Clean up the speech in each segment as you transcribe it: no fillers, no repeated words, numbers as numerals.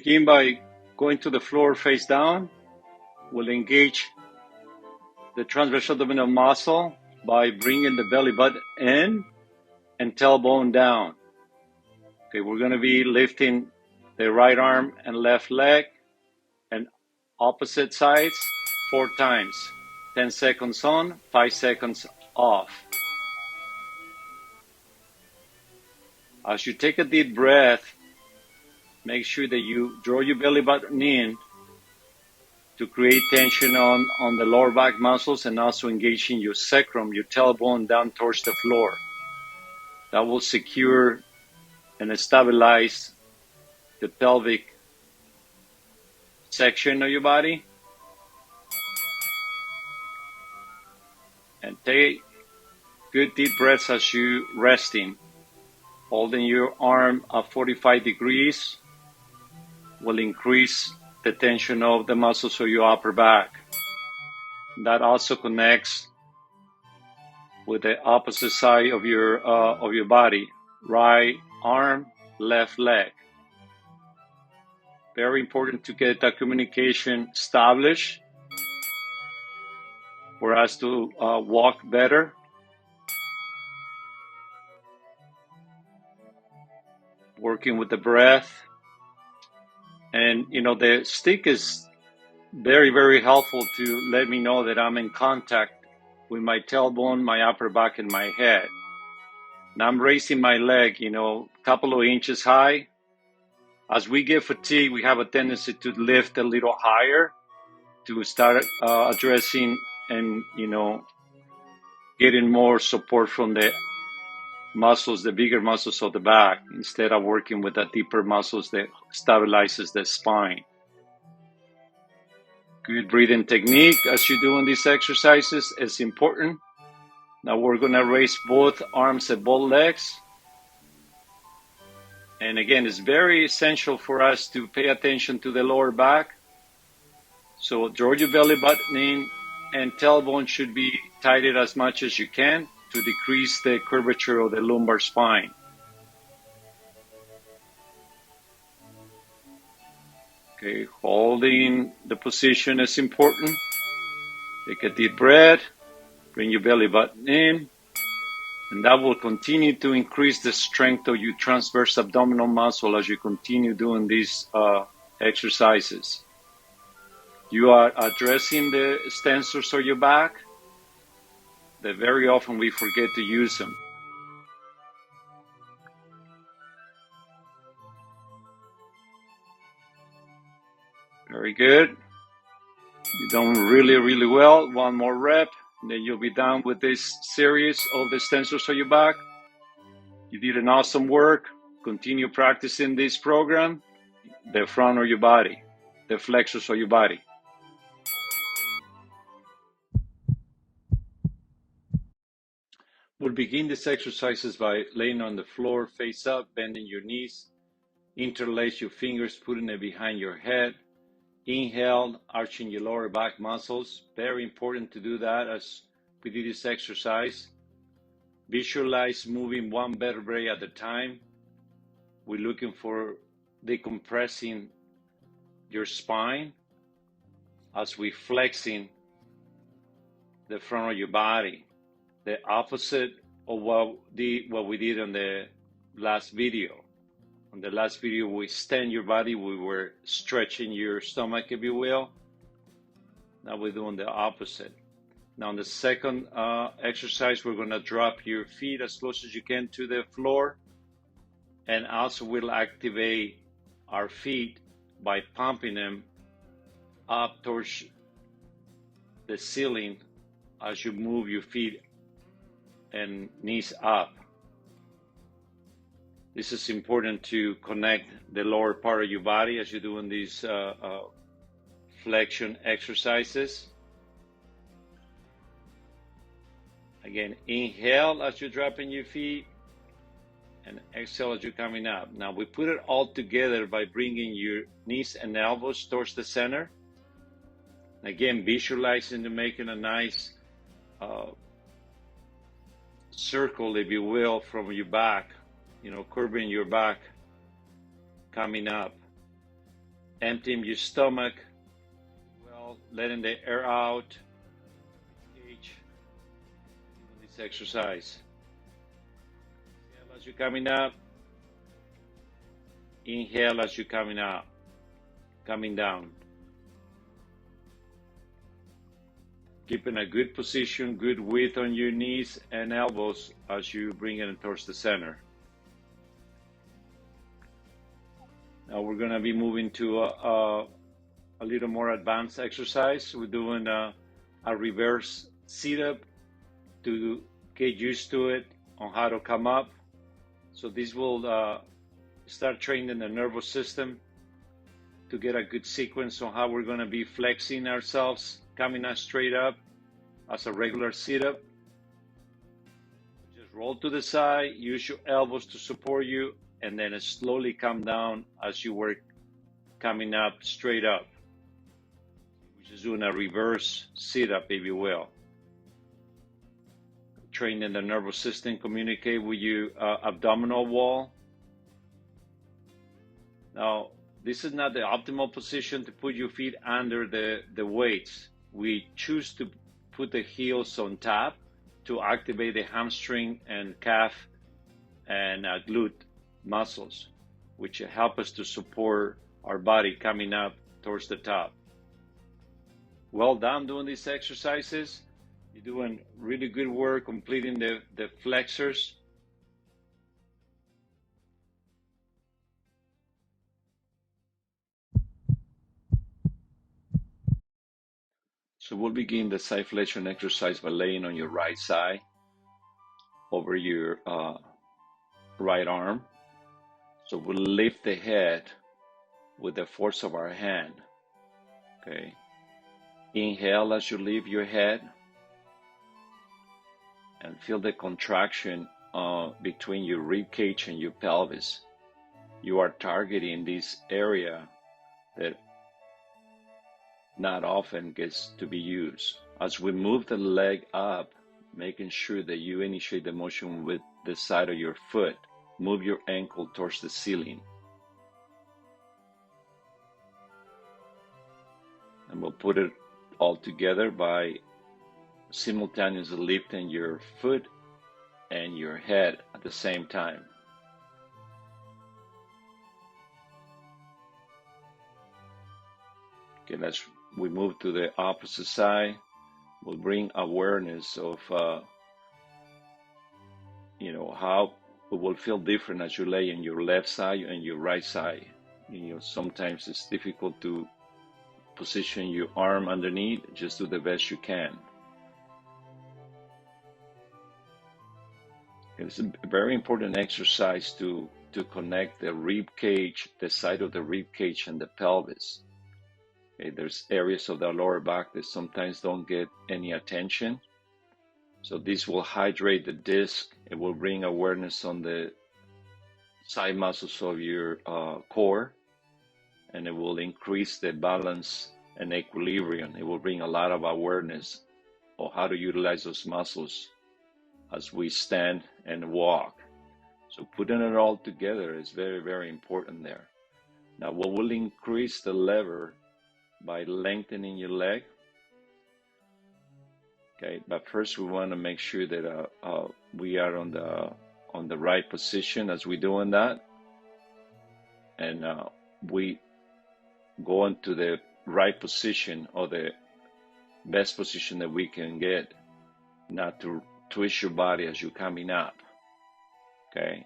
begin by going to the floor face down. We'll engage the transverse abdominal muscle by bringing the belly button in and tailbone down. Okay, we're going to be lifting the right arm and left leg and opposite sides 4 times. 10 seconds on, 5 seconds off. As you take a deep breath, make sure that you draw your belly button in to create tension on the lower back muscles and also engaging your sacrum, your tailbone down towards the floor. That will secure and stabilize the pelvic section of your body. And take good deep breaths as you resting. Holding your arm at 45 degrees will increase the tension of the muscles of your upper back. That also connects with the opposite side of your body, right arm, left leg. Very important to get that communication established for us to walk better. Working with the breath. And, the stick is very, very helpful to let me know that I'm in contact with my tailbone, my upper back, and my head. Now I'm raising my leg, a couple of inches high. As we get fatigued, we have a tendency to lift a little higher to start addressing and, getting more support from the muscles, the bigger muscles of the back, instead of working with the deeper muscles that stabilizes the spine. Good breathing technique as you're doing these exercises is important. Now we're going to raise both arms and both legs. And again, it's very essential for us to pay attention to the lower back. So draw your belly button in, and tailbone should be tightened as much as you can to decrease the curvature of the lumbar spine. Okay, holding the position is important. Take a deep breath, bring your belly button in, and that will continue to increase the strength of your transverse abdominal muscle as you continue doing these exercises. You are addressing the extensors of your back that very often we forget to use them. Very good. You're doing really, really well. One more rep, and then you'll be done with this series of the extensors of your back. You did an awesome work. Continue practicing this program. The front of your body, the flexors of your body. We'll begin these exercises by laying on the floor, face up, bending your knees. Interlace your fingers, putting it behind your head. Inhale, arching your lower back muscles. Very important to do that as we do this exercise. Visualize moving one vertebrae at a time. We're looking for decompressing your spine as we flexing the front of your body. The opposite of what we did on the last video. On the last video, we extend your body. We were stretching your stomach, if you will. Now we're doing the opposite. Now on the second exercise, we're going to drop your feet as close as you can to the floor. And also we'll activate our feet by pumping them up towards the ceiling as you move your feet and knees up. This is important to connect the lower part of your body as you're doing these flexion exercises. Again, inhale as you're dropping your feet, and exhale as you're coming up. Now we put it all together by bringing your knees and elbows towards the center. Again, visualizing and making a nice circle, if you will, from your back, curving your back, coming up. emptying your stomach, well, letting the air out, cage, doing this exercise. Exhale as you're coming up, inhale as you're coming up, coming down. Keeping a good position, good width on your knees and elbows as you bring it towards the center. Now we're going to be moving to a little more advanced exercise. We're doing a reverse sit-up to get used to it on how to come up. So this will start training the nervous system to get a good sequence on how we're going to be flexing ourselves, coming up straight up as a regular sit-up. Just roll to the side, use your elbows to support you, and then slowly come down as you work coming up straight up. We're just doing a reverse sit-up, if you will. Training the nervous system, communicate with your abdominal wall. Now, this is not the optimal position to put your feet under the weights. We choose to put the heels on top to activate the hamstring and calf and glute muscles, which help us to support our body coming up towards the top. Well done doing these exercises. You're doing really good work completing the flexors. So we'll begin the side flexion exercise by laying on your right side over your right arm. So we'll lift the head with the force of our hand. Okay. Inhale as you lift your head and feel the contraction between your rib cage and your pelvis. You are targeting this area that not often gets to be used. As we move the leg up, making sure that you initiate the motion with the side of your foot. Move your ankle towards the ceiling. And we'll put it all together by simultaneously lifting your foot and your head at the same time. Okay, we move to the opposite side. We'll bring awareness of, how it will feel different as you lay on your left side and your right side. Sometimes it's difficult to position your arm underneath. Just do the best you can. It's a very important exercise to connect the rib cage, the side of the rib cage and the pelvis. Okay, there's areas of the lower back that sometimes don't get any attention. So this will hydrate the disc. It will bring awareness on the side muscles of your core, and it will increase the balance and equilibrium. It will bring a lot of awareness of how to utilize those muscles as we stand and walk. So putting it all together is very, very important there. Now, what will increase the lever by lengthening your leg. Okay, but first we want to make sure that we are on the right position as we're doing that, and we go into the right position or the best position that we can get, not to twist your body as you're coming up. Okay,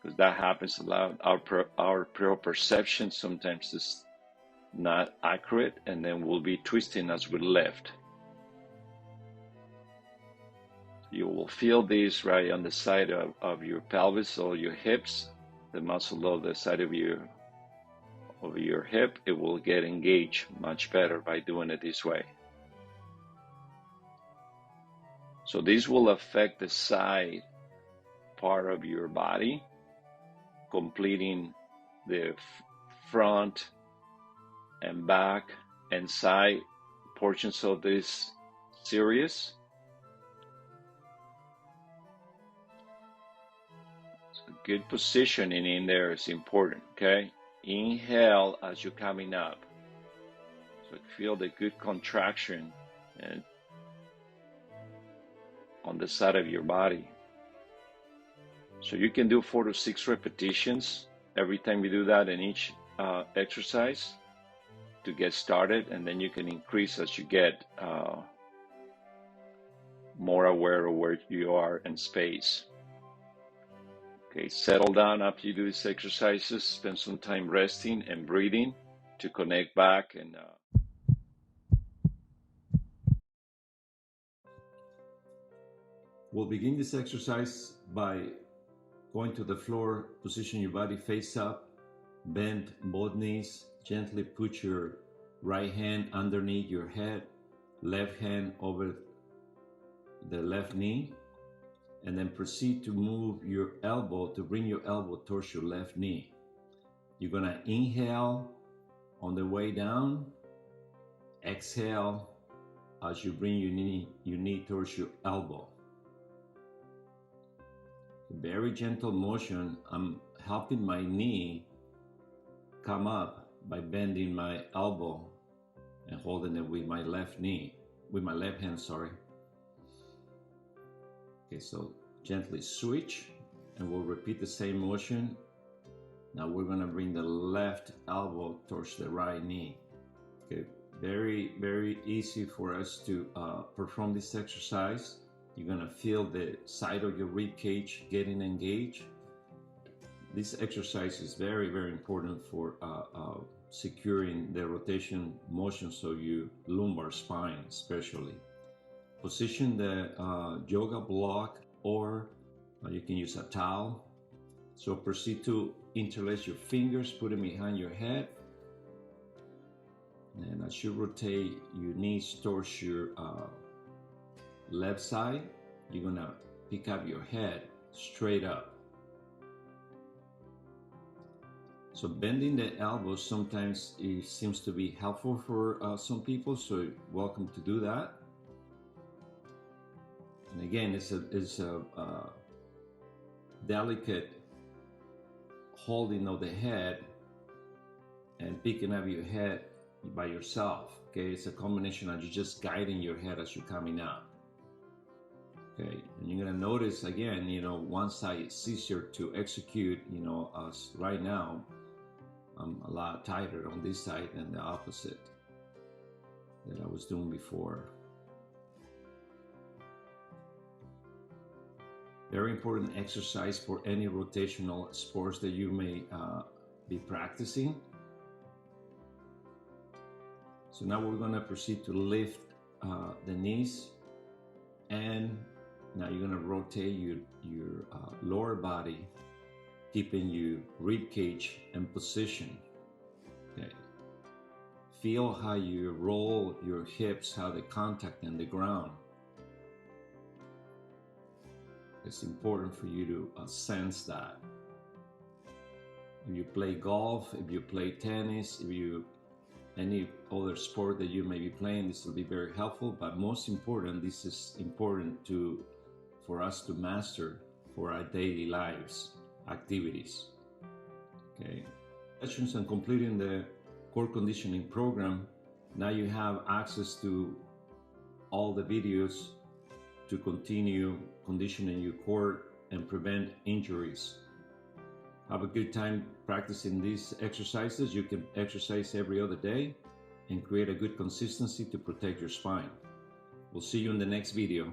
because that happens a lot. Our perception sometimes is not accurate, and then we'll be twisting as we lift. You will feel this right on the side of your pelvis or your hips, the muscle of the side of your hip. It will get engaged much better by doing it this way. So this will affect the side part of your body, completing the front and back and side portions of this series. So good positioning in there is important, okay? Inhale as you're coming up. So feel the good contraction and on the side of your body. So you can do 4 to 6 repetitions every time you do that in each exercise to get started, and then you can increase as you get more aware of where you are in space. Okay, settle down after you do these exercises, spend some time resting and breathing to connect back and we'll begin this exercise by going to the floor, position your body face up, bend both knees, gently put your right hand underneath your head, left hand over the left knee, and then proceed to move your elbow, to bring your elbow towards your left knee. You're gonna inhale on the way down, exhale as you bring your knee towards your elbow. Very gentle motion. I'm helping my knee come up by bending my elbow and holding it with my left knee, with my left hand, sorry. Okay, so gently switch and we'll repeat the same motion. Now we're gonna bring the left elbow towards the right knee. Okay, very, very easy for us to perform this exercise. You're gonna feel the side of your rib cage getting engaged. This exercise is very, very important for securing the rotation motion, so your lumbar spine especially. Position the yoga block, or you can use a towel. So proceed to interlace your fingers, put them behind your head. And as you rotate your knees towards your left side, you're gonna pick up your head straight up. So bending the elbows sometimes it seems to be helpful for some people, so welcome to do that. And again, it's a delicate holding of the head and picking up your head by yourself. Okay, it's a combination of you just guiding your head as you're coming up. Okay, and you're gonna notice again, one side is easier to execute, as right now, I'm a lot tighter on this side than the opposite that I was doing before. Very important exercise for any rotational sports that you may be practicing. So now we're gonna proceed to lift the knees, and now you're gonna rotate your lower body, keeping your rib cage in position. Okay. Feel how you roll your hips, how they contact in the ground. It's important for you to sense that. If you play golf, if you play tennis, if you any other sport that you may be playing, this will be very helpful. But most important, this is important for us to master for our daily lives, activities. Okay. Sessions and completing the core conditioning program, now you have access to all the videos to continue conditioning your core and prevent injuries. Have a good time practicing these exercises. You can exercise every other day and create a good consistency to protect your spine. We'll see you in the next video.